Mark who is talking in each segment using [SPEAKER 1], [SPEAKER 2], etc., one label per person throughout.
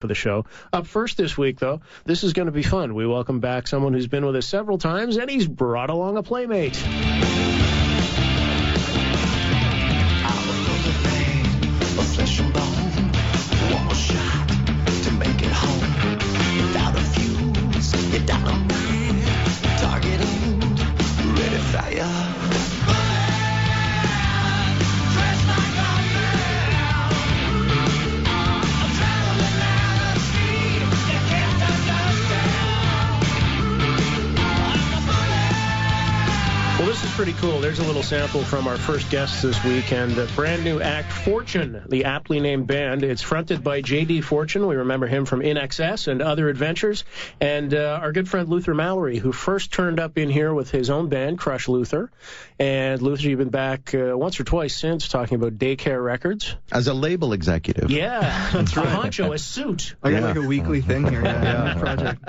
[SPEAKER 1] for the show. Up first this week, though, this is going to be fun. We welcome back someone who's been with us several times, and he's brought along a playmate. Pretty cool. There's a little sample from our first guest this week, and the brand new act, Fortune, the aptly named band. It's fronted by J.D. Fortune. We remember him from In Excess and Other Adventures. And our good friend Luther Mallory, who first turned up in here with his own band, Crush Luther. And Luther, you've been back once or twice since talking about Daycare Records.
[SPEAKER 2] As a label executive.
[SPEAKER 1] Yeah, that's right. Honcho, a suit.
[SPEAKER 3] I got like a weekly thing here. Project.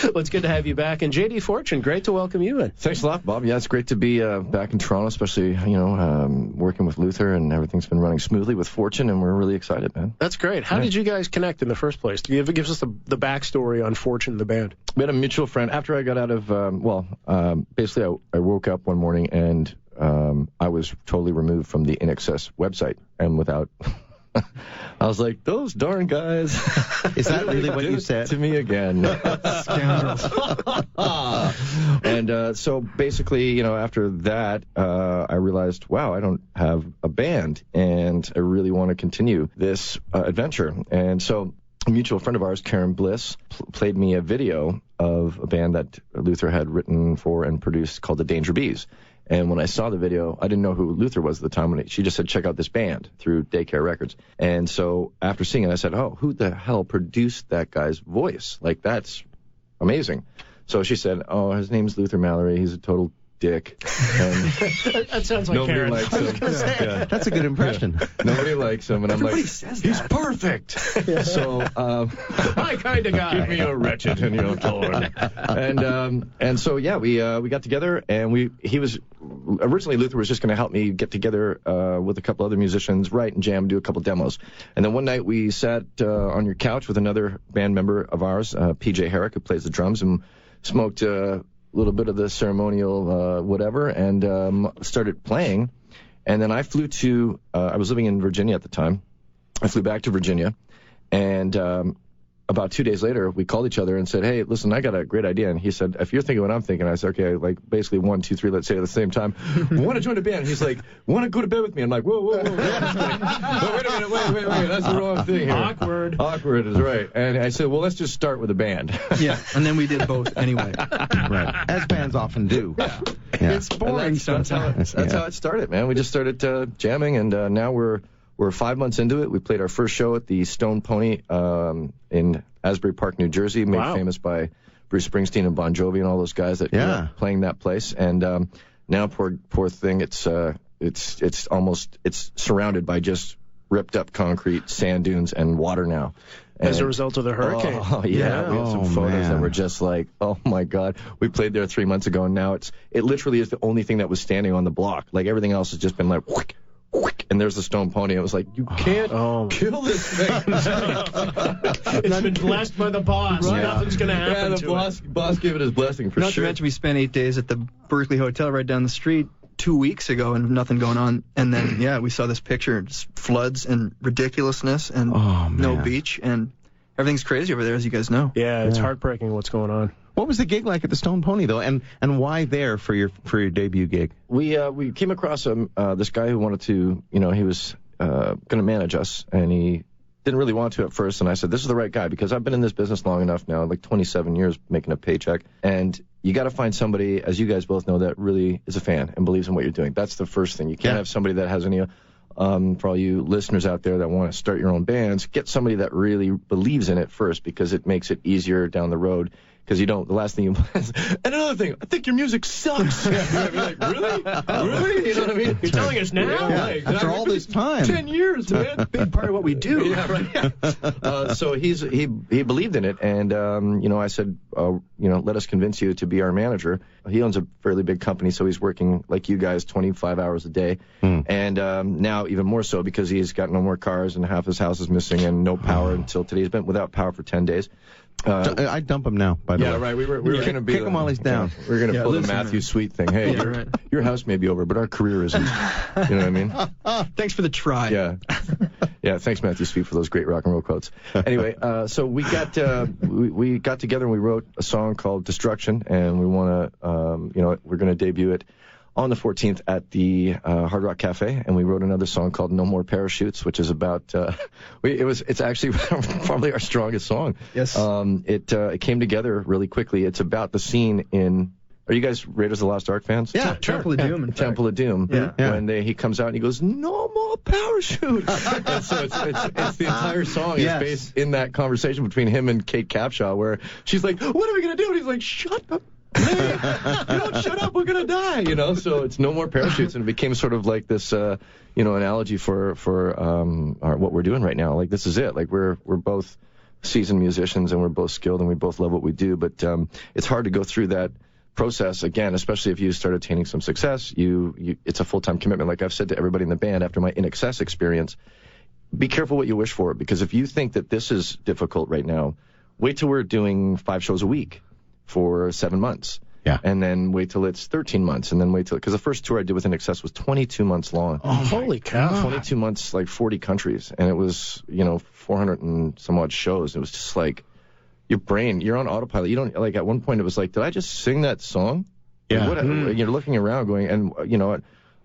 [SPEAKER 1] Well, it's good to have you back. And J.D. Fortune, great to welcome you in.
[SPEAKER 4] Thanks a lot, Bob. Yeah, it's great to be back in Toronto, especially, working with Luther, and everything's been running smoothly with Fortune, and we're really excited, man.
[SPEAKER 1] That's great. How did you guys connect in the first place? Give us the backstory on Fortune, the band.
[SPEAKER 4] We had a mutual friend. After I got out of, basically I woke up one morning, and I was totally removed from the In Excess website, and without... I was like, those darn guys.
[SPEAKER 2] Is that really what you said?
[SPEAKER 4] To me again.
[SPEAKER 3] Scoundrels.
[SPEAKER 4] And so basically, after that, I realized, wow, I don't have a band, and I really want to continue this adventure. And so a mutual friend of ours, Karen Bliss, played me a video of a band that Luther had written for and produced called the Danger Bees. And when I saw the video, I didn't know who Luther was at the time. She just said, check out this band through Daycare Records. And so after seeing it, I said, oh, who the hell produced that guy's voice? Like, that's amazing. So she said, oh, his name's Luther Mallory. He's a total dick. And
[SPEAKER 1] that sounds like
[SPEAKER 4] nobody
[SPEAKER 1] Karen.
[SPEAKER 4] likes him.
[SPEAKER 2] Yeah. That's a good impression.
[SPEAKER 4] Yeah. Nobody likes him. And I'm like, he's perfect. So,
[SPEAKER 1] my kind of guy.
[SPEAKER 4] Give me a wretched and you'll torn. And so, yeah, we got together, and he was originally, Luther was just going to help me get together with a couple other musicians, write and jam, do a couple demos. And then one night we sat on your couch with another band member of ours, PJ Herrick, who plays the drums, and smoked a little bit of the ceremonial whatever, and started playing. And then I flew to, I was living in Virginia at the time. I flew back to Virginia, and about 2 days later, we called each other and said, hey, listen, I got a great idea. And he said, if you're thinking what I'm thinking, I said, okay, like basically 1, 2, 3, let's say at the same time. Want to join a band? And he's like, want to go to bed with me? I'm like, whoa. Wait a minute, wait, that's the wrong thing here. Awkward is right. And I said, well, let's just start with a band.
[SPEAKER 3] Yeah, and then we did both anyway.
[SPEAKER 2] Right, as bands often do.
[SPEAKER 3] Yeah. It's boring sometimes.
[SPEAKER 4] That's how it started, man. We just started jamming, and now we're 5 months into it. We played our first show at the Stone Pony in Asbury Park, New Jersey, made famous by Bruce Springsteen and Bon Jovi and all those guys that grew up playing that place. And now, poor thing, it's surrounded by just ripped up concrete, sand dunes, and water now.
[SPEAKER 1] As a result of the hurricane.
[SPEAKER 4] Oh, yeah. We have some photos that were just like, oh, my God. We played there 3 months ago, and now it literally is the only thing that was standing on the block. Like, everything else has just been like, whoosh, and there's the Stone Pony. It was like, you can't kill this thing.
[SPEAKER 1] It's been blessed by the boss. Right. Nothing's going to happen to it.
[SPEAKER 4] The boss gave it his blessing, for
[SPEAKER 3] Not
[SPEAKER 4] sure.
[SPEAKER 3] to mention we spent 8 days at the Berkeley Hotel right down the street 2 weeks ago and nothing going on. And then, we saw this picture, just floods and ridiculousness and no beach. And everything's crazy over there, as you guys know.
[SPEAKER 1] Yeah, it's heartbreaking what's going on.
[SPEAKER 2] What was the gig like at the Stone Pony, though, and why there for your debut gig?
[SPEAKER 4] We came across this guy who wanted to, he was going to manage us, and he didn't really want to at first. And I said, this is the right guy, because I've been in this business long enough now, like 27 years making a paycheck, and you got to find somebody, as you guys both know, that really is a fan and believes in what you're doing. That's the first thing. You can't have somebody that has any. For all you listeners out there that want to start your own bands, get somebody that really believes in it first, because it makes it easier down the road. because you don't. The last thing you and another thing, I think your music sucks. You're like, really? Really? You know what I mean?
[SPEAKER 1] You're telling us now?
[SPEAKER 2] Yeah.
[SPEAKER 1] Like,
[SPEAKER 2] After all this time.
[SPEAKER 4] 10 years, man.
[SPEAKER 3] Big part of what we do.
[SPEAKER 4] Yeah, right. So he believed in it, and I said, let us convince you to be our manager. He owns a fairly big company, so he's working like you guys 25 hours a day, and now even more so because he's got no more cars and half his house is missing and no power until today. He's been without power for 10 days.
[SPEAKER 2] I dump him now, by the way.
[SPEAKER 4] Yeah, right. We were going to be
[SPEAKER 2] kick him while he's down.
[SPEAKER 4] We're going to pull the Matthew Sweet thing. Hey, your house may be over, but our career isn't. You know what I mean?
[SPEAKER 3] Thanks for the try.
[SPEAKER 4] Yeah. Yeah, thanks, Matthew Sweet, for those great rock and roll quotes. Anyway, so we got we got together and we wrote a song called Destruction, and we want to, we're going to debut it on the 14th at the Hard Rock Cafe, and we wrote another song called No More Parachutes, which is about it's actually probably our strongest song.
[SPEAKER 3] Yes.
[SPEAKER 4] It came together really quickly. It's about the scene in. Are you guys Raiders of the Lost Ark fans?
[SPEAKER 3] Yeah, Temple of Doom. In
[SPEAKER 4] Temple of Doom.
[SPEAKER 3] Yeah.
[SPEAKER 4] When he comes out and he goes, "No more parachute." And so it's the entire song is based in that conversation between him and Kate Capshaw, where she's like, "What are we gonna do?" And he's like, "Shut up. Hey, you don't shut up, we're gonna die," So it's no more parachutes, and it became sort of like this, analogy for what we're doing right now. Like, this is it. Like, we're both seasoned musicians, and we're both skilled, and we both love what we do. But it's hard to go through that process again, especially if you start attaining some success. It's a full-time commitment. Like I've said to everybody in the band after my In Excess experience, be careful what you wish for, because if you think that this is difficult right now, wait till we're doing 5 shows a week for 7 months.
[SPEAKER 2] Yeah.
[SPEAKER 4] And then wait till it's 13 months, and then wait till, because the first tour I did with In Excess was 22 months long.
[SPEAKER 1] Oh, holy cow.
[SPEAKER 4] 22 months, like 40 countries, and it was, 400 and some odd shows. It was just like, your brain, you're on autopilot. You don't, like, at one point it was like, did I just sing that song?
[SPEAKER 2] Yeah.
[SPEAKER 4] Like, you're looking around going, and,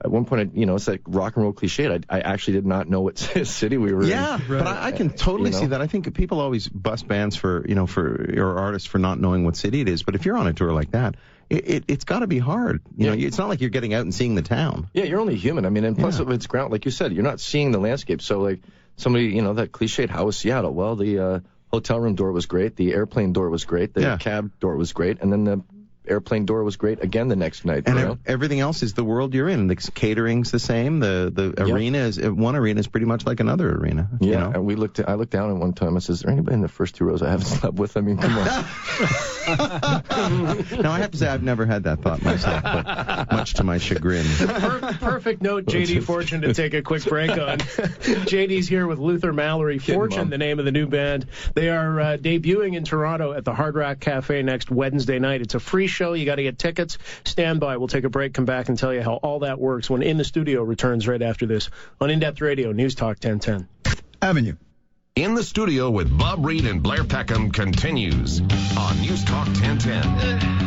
[SPEAKER 4] at one point, it's like rock and roll cliche. I actually did not know what city we were in.
[SPEAKER 2] Yeah, but I can totally see that. I think people always bust bands for or artists for not knowing what city it is. But if you're on a tour like that, it's got to be hard. It's not like you're getting out and seeing the town.
[SPEAKER 4] Yeah, you're only human. I mean, and plus it's ground, like you said, you're not seeing the landscape. So, like, somebody, that cliched, how was Seattle? Well, the hotel room door was great. The airplane door was great. The cab door was great. And then the airplane door was great again the next night.
[SPEAKER 2] And everything else is the world you're in. The catering's the same. The arena is, one arena is pretty much like another arena.
[SPEAKER 4] Yeah, and I looked down at one time. I said, is there anybody in the first 2 rows I haven't slept with? I mean, come on.
[SPEAKER 2] Now, I have to say I've never had that thought myself, but much to my chagrin.
[SPEAKER 1] Perfect note, J.D. Fortune, to take a quick break on. J.D.'s here with Luther Mallory. Fortune, the name of the new band. They are debuting in Toronto at the Hard Rock Cafe next Wednesday night. It's a free show. You got to get tickets. Stand by. We'll take a break, come back, and tell you how all that works when In the Studio returns right after this on In Depth Radio, News Talk 1010.
[SPEAKER 5] Avenue. In the Studio with Bob Reed and Blair Peckham continues on News Talk 1010.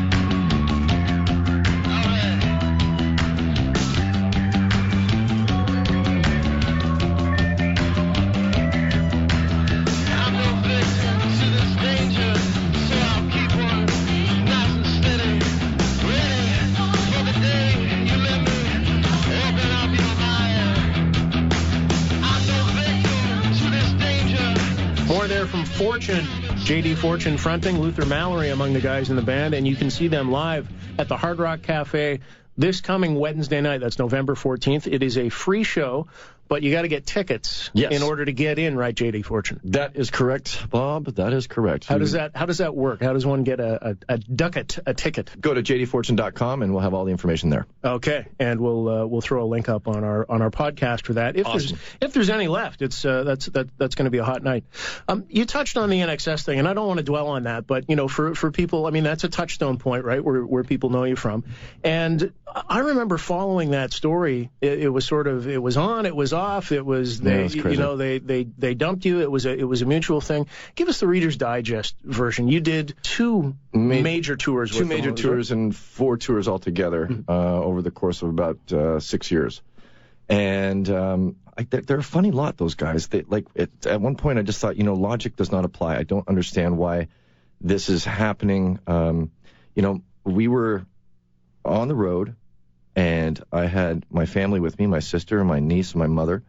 [SPEAKER 1] From Fortune, J.D. Fortune fronting, Luther Mallory among the guys in the band, and you can see them live at the Hard Rock Cafe this coming Wednesday night. That's November 14th. It is a free show, but you got to get tickets in order to get in, right, J.D. Fortune?
[SPEAKER 4] That is correct, Bob. That is correct.
[SPEAKER 1] How does that work? How does one get a ticket?
[SPEAKER 4] Go to jdfortune.com and we'll have all the information there.
[SPEAKER 1] Okay, and we'll throw a link up on our podcast for that. If there's any left, it's that's going to be a hot night. You touched on the NXS thing, and I don't want to dwell on that, but for people, I mean, that's a touchstone point, right, where people know you from. And I remember following that story. It was sort of, it was on, it was off, it was they dumped you. It was a mutual thing. Give us the Reader's Digest version. You did two major tours.
[SPEAKER 4] Two major tours and 4 tours altogether over the course of about 6 years. And they're a funny lot, those guys. At one point I just thought, logic does not apply. I don't understand why this is happening. We were on the road, and I had my family with me, my sister, my niece, my mother,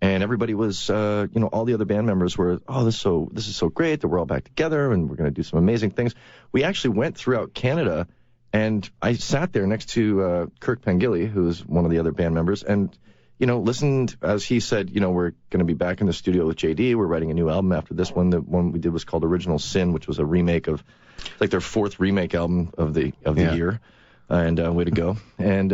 [SPEAKER 4] And everybody was, all the other band members were, oh, this is so great that we're all back together and we're going to do some amazing things. We actually went throughout Canada, and I sat there next to Kirk Pengilly, who is one of the other band members, and, listened as he said, we're going to be back in the studio with JD. We're writing a new album after this one. The one we did was called Original Sin, which was a remake of, like, their fourth remake album of the year. And way to go. And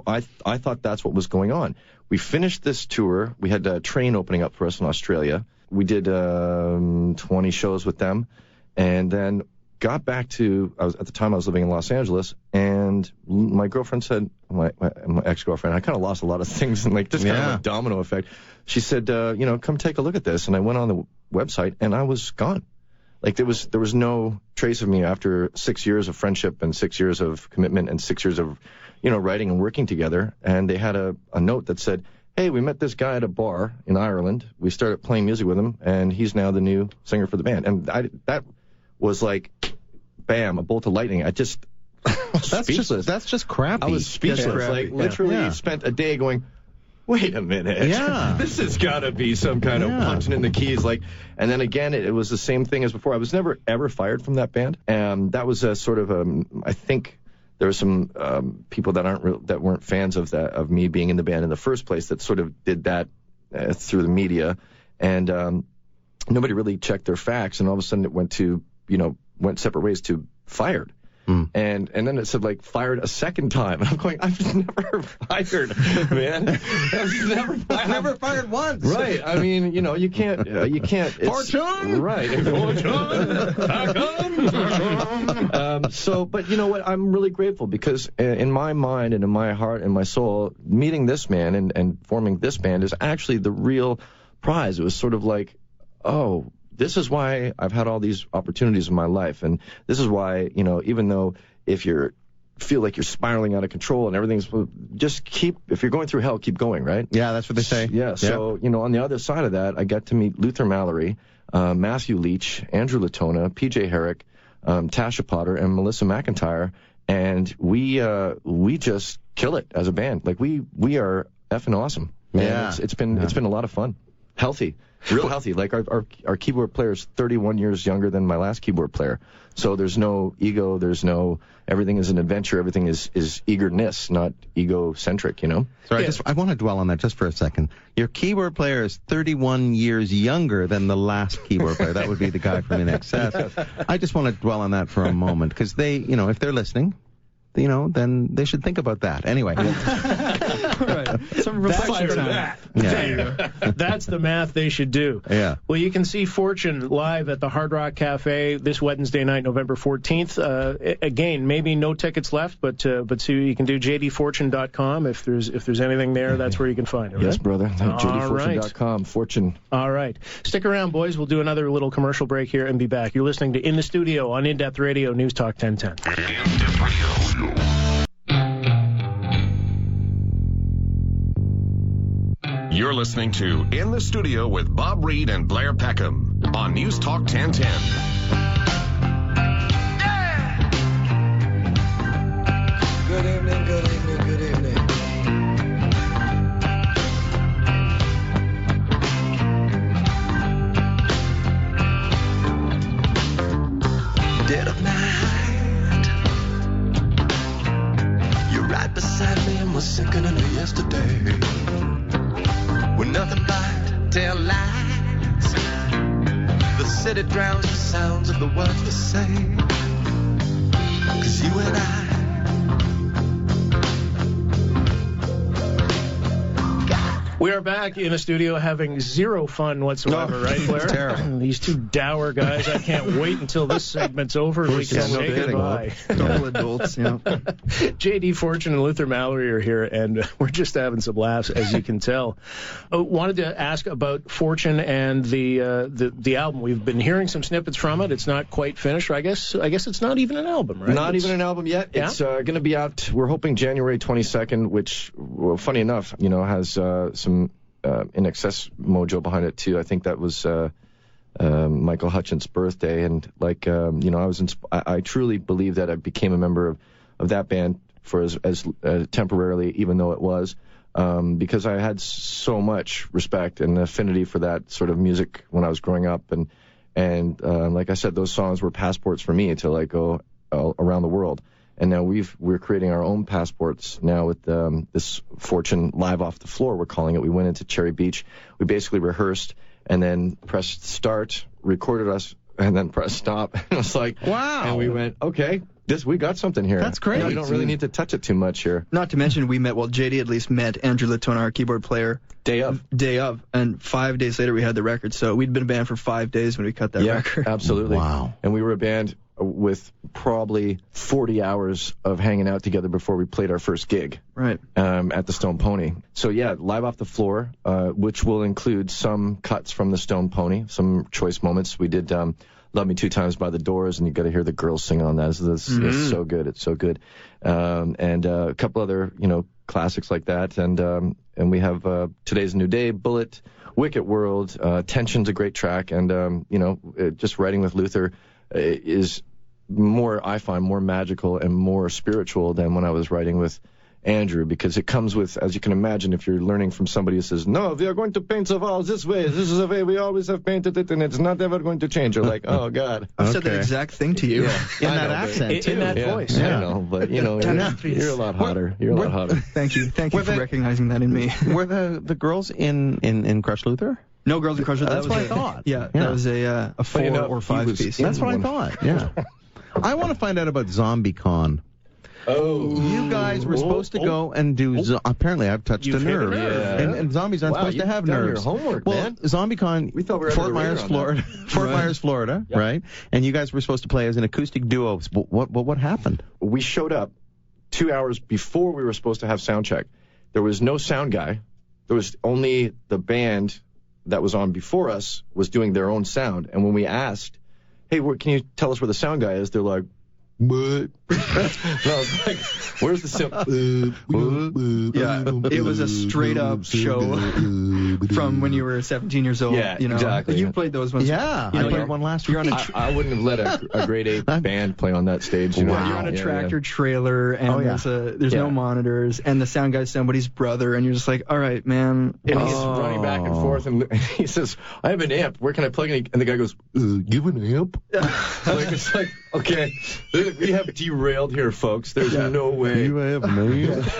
[SPEAKER 4] I thought that's what was going on. We finished this tour. We had a train opening up for us in Australia. We did 20 shows with them, and then got back to, at the time I was living in Los Angeles, and my girlfriend said, my ex-girlfriend, I kind of lost a lot of things, and like this kind of a domino effect. She said, come take a look at this. And I went on the website, and I was gone. Like there was no trace of me after 6 years of friendship and 6 years of commitment and 6 years of, writing and working together. And they had a note that said, hey, we met this guy at a bar in Ireland. We started playing music with him, and he's now the new singer for the band. And that was like, bam, a bolt of lightning. I just speechless.
[SPEAKER 2] That's just crappy.
[SPEAKER 4] I was speechless. Like literally spent a day going, wait a minute.
[SPEAKER 2] Yeah.
[SPEAKER 4] This has got to be some kind of punching in the keys. And then again, it was the same thing as before. I was never, ever fired from that band. That was a sort of I think there were some people that weren't fans of me being in the band in the first place that sort of did that through the media. And nobody really checked their facts. And all of a sudden it went separate ways to fired. And then it said, like, fired a second time. And I'm going, I've never fired, man. I've never fired once. Right. I mean, you can't.
[SPEAKER 2] Fortune!
[SPEAKER 4] Right. Fortune! But you know what? I'm really grateful because in my mind and in my heart and my soul, meeting this man and forming this band is actually the real prize. It was sort of like, oh, this is why I've had all these opportunities in my life. And this is why, even though if you feel like you're spiraling out of control and everything's if you're going through hell, keep going, right?
[SPEAKER 2] Yeah, that's what they say.
[SPEAKER 4] Yeah. So, on the other side of that, I got to meet Luther Mallory, Matthew Leach, Andrew Latona, PJ Herrick, Tasha Potter, and Melissa McIntyre. And we just kill it as a band. Like we are effing awesome. Man. Yeah. It's been a lot of fun. Healthy. Real healthy. Like our keyboard player is 31 years younger than my last keyboard player. So there's no ego. Everything is an adventure. Everything is eagerness, not egocentric,
[SPEAKER 2] So I want to dwell on that just for a second. Your keyboard player is 31 years younger than the last keyboard player. That would be the guy from INXS. I just want to dwell on that for a moment because they, if they're listening, then they should think about that. Anyway.
[SPEAKER 3] Right. Some reflection time.
[SPEAKER 1] Yeah. That's the math they should do.
[SPEAKER 2] Yeah.
[SPEAKER 1] Well, you can see Fortune live at the Hard Rock Cafe this Wednesday night, November 14th. Again, maybe no tickets left, but see you can do jdfortune.com if there's anything there. That's where you can find it. Right?
[SPEAKER 4] Yes, brother. jdfortune.com. Fortune.
[SPEAKER 1] All right. Stick around, boys. We'll do another little commercial break here and be back. You're listening to In the Studio on In Depth Radio, News Talk 1010.
[SPEAKER 5] In Depth Radio. You're listening to In the Studio with Bob Reed and Blair Peckham on News Talk 1010.
[SPEAKER 6] Good evening, good evening, good evening. Dead of night, you're right beside me and we're sinking into yesterday. With nothing but tail lights, the city drowns the sounds of the words we say. 'Cause you and I,
[SPEAKER 1] we are back in the studio having zero fun whatsoever, right, Blair?
[SPEAKER 2] It's terrible.
[SPEAKER 1] These two dour guys. I can't wait until this segment's over and we can say goodbye.
[SPEAKER 3] Total adults,
[SPEAKER 1] JD Fortune and Luther Mallory are here, and we're just having some laughs, as you can tell. I wanted to ask about Fortune and the album. We've been hearing some snippets from it. It's not quite finished. I guess it's not even an album, right?
[SPEAKER 4] Not even an album yet.
[SPEAKER 1] Yeah?
[SPEAKER 4] It's going to be out, we're hoping January 22nd, which, well, funny enough, has some INXS mojo behind it too. I think that was Michael Hutchins' birthday, and I truly believe that I became a member of that band for as temporarily, even though it was, because I had so much respect and affinity for that sort of music when I was growing up. And like I said, those songs were passports for me to like go around the world. And now we're creating our own passports now with this Fortune Live Off the Floor, we're calling it. We went into Cherry Beach. We basically rehearsed and then pressed start, recorded us, and then pressed stop. And it was like,
[SPEAKER 2] wow.
[SPEAKER 4] And we went, okay, we got something here.
[SPEAKER 2] That's great.
[SPEAKER 4] We don't really need to touch it too much here.
[SPEAKER 3] Not to mention JD at least met Andrew Latona, our keyboard player.
[SPEAKER 4] Day of. And
[SPEAKER 3] 5 days later we had the record. So we'd been a band for 5 days when we cut that record.
[SPEAKER 4] Absolutely.
[SPEAKER 2] Wow.
[SPEAKER 4] And we were a band with probably 40 hours of hanging out together before we played our first gig.
[SPEAKER 3] Right.
[SPEAKER 4] At the Stone Pony. So yeah, Live Off the Floor, which will include some cuts from the Stone Pony, some choice moments. We did Love Me Two Times by the Doors, and you got to hear the girls sing on that. It's so good. It's so good. And a couple other, classics like that. And we have Today's a New Day, Bullet, Wicked World, Tension's a great track, and just writing with Luther is I find more magical and more spiritual than when I was writing with Andrew, because it comes with, as you can imagine, if you're learning from somebody who says, no, we are going to paint the walls this way, this is the way we always have painted it, and it's not ever going to change. You're like, oh, God.
[SPEAKER 3] I said that exact thing to you.
[SPEAKER 4] Yeah.
[SPEAKER 2] In that accent, too.
[SPEAKER 1] In that voice.
[SPEAKER 4] Yeah. I know, but, you're a lot hotter. You're a lot hotter.
[SPEAKER 3] Thank you. Thank you for recognizing that in me.
[SPEAKER 2] Were the girls in Crush Luther?
[SPEAKER 3] No Girls in Crush Luther.
[SPEAKER 2] That's what I thought.
[SPEAKER 3] Yeah, that was a 4 or 5 piece.
[SPEAKER 2] That's what I thought, yeah. I want to find out about ZombieCon.
[SPEAKER 4] Oh.
[SPEAKER 2] You guys were supposed to go and do... Apparently, I've touched a nerve.
[SPEAKER 4] Yeah.
[SPEAKER 2] And zombies aren't supposed to have nerves.
[SPEAKER 4] Your homework, man.
[SPEAKER 2] ZombieCon,
[SPEAKER 4] we thought we were
[SPEAKER 2] Fort Myers, Florida. Fort Myers, Florida,
[SPEAKER 4] yep.
[SPEAKER 2] Right? And you guys were supposed to play as an acoustic duo. What happened?
[SPEAKER 4] We showed up 2 hours before we were supposed to have sound check. There was no sound guy. There was only the band that was on before us was doing their own sound. And when we asked, hey, can you tell us where the sound guy is? They're like, what? And I was like, where's the sound?
[SPEAKER 3] Yeah, it was a straight up show from when you were 17 years old.
[SPEAKER 4] Yeah, exactly.
[SPEAKER 3] You played those ones.
[SPEAKER 2] Yeah, I played one last week.
[SPEAKER 4] I wouldn't have let a grade 8 band play on that stage.
[SPEAKER 3] You're on a tractor trailer, and there's no monitors, and the sound guy's somebody's brother, and you're just like, all right, man.
[SPEAKER 4] And he's running back and forth, and he says, I have an amp. Where can I plug it? And the guy goes, give an amp? It's like, okay, we have derailed here, folks. There's no way.
[SPEAKER 2] You have no.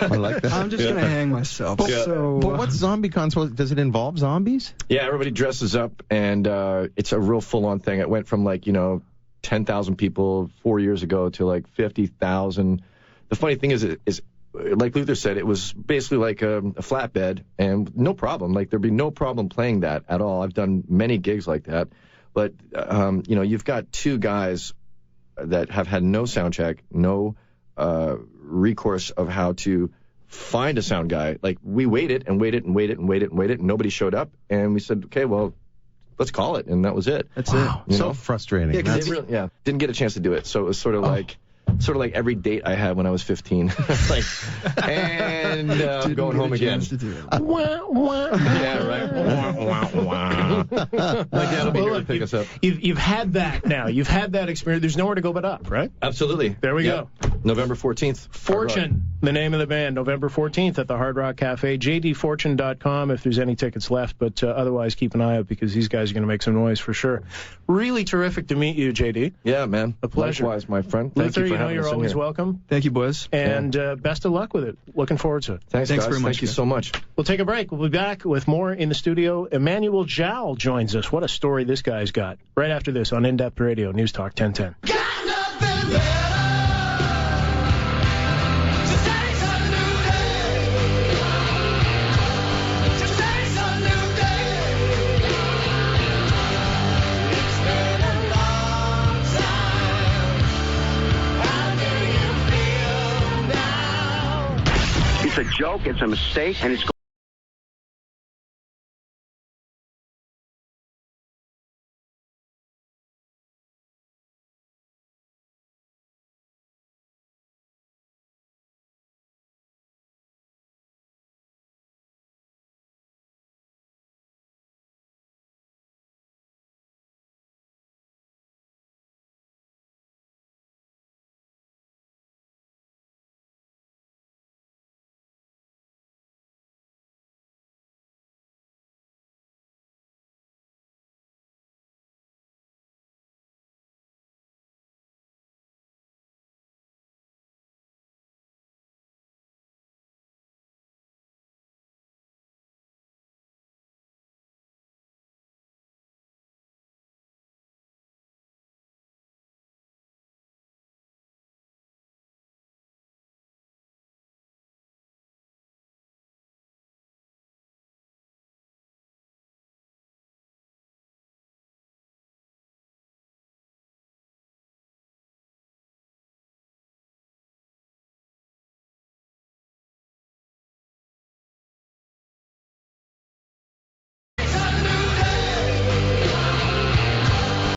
[SPEAKER 2] I like that.
[SPEAKER 3] I'm just going to hang myself.
[SPEAKER 2] But what's ZombieCon supposed? Does it involve zombies?
[SPEAKER 4] Yeah, everybody dresses up, and it's a real full-on thing. It went from 10,000 people 4 years ago to 50,000. The funny thing is like Luther said, it was basically like a flatbed, and no problem. There'd be no problem playing that at all. I've done many gigs like that. But, you've got two guys that have had no sound check, no recourse of how to find a sound guy. We waited and waited and waited and waited and waited, and nobody showed up. And we said, okay, well, let's call it. And that was it.
[SPEAKER 3] That's it.
[SPEAKER 2] So frustrating.
[SPEAKER 4] Yeah, didn't get a chance to do it. So it was sort of like every date I had when I was 15. I'm going home again. Yeah, right. My dad will be here to pick us up.
[SPEAKER 1] You've had that now. You've had that experience. There's nowhere to go but up, right?
[SPEAKER 4] Absolutely.
[SPEAKER 1] There we go.
[SPEAKER 4] November 14th.
[SPEAKER 1] Fortune, the name of the band, November 14th at the Hard Rock Cafe. JDFortune.com if there's any tickets left, but otherwise keep an eye out because these guys are going to make some noise for sure. Really terrific to meet you, JD.
[SPEAKER 4] Yeah, man.
[SPEAKER 1] A pleasure.
[SPEAKER 4] Likewise, my friend. Thank you for having us.
[SPEAKER 1] You're always
[SPEAKER 4] here.
[SPEAKER 1] welcome.
[SPEAKER 3] Thank you, boys.
[SPEAKER 1] And best of luck with it. Looking forward to it.
[SPEAKER 4] Thanks guys.
[SPEAKER 3] Very much.
[SPEAKER 4] Thank you so much.
[SPEAKER 1] We'll take a break. We'll be back with more in the studio. Emmanuel Jal joins us. What a story this guy's got. Right after this on In Depth Radio, News Talk 1010.
[SPEAKER 6] Got nothing better.
[SPEAKER 7] It's a joke, it's a mistake, and it's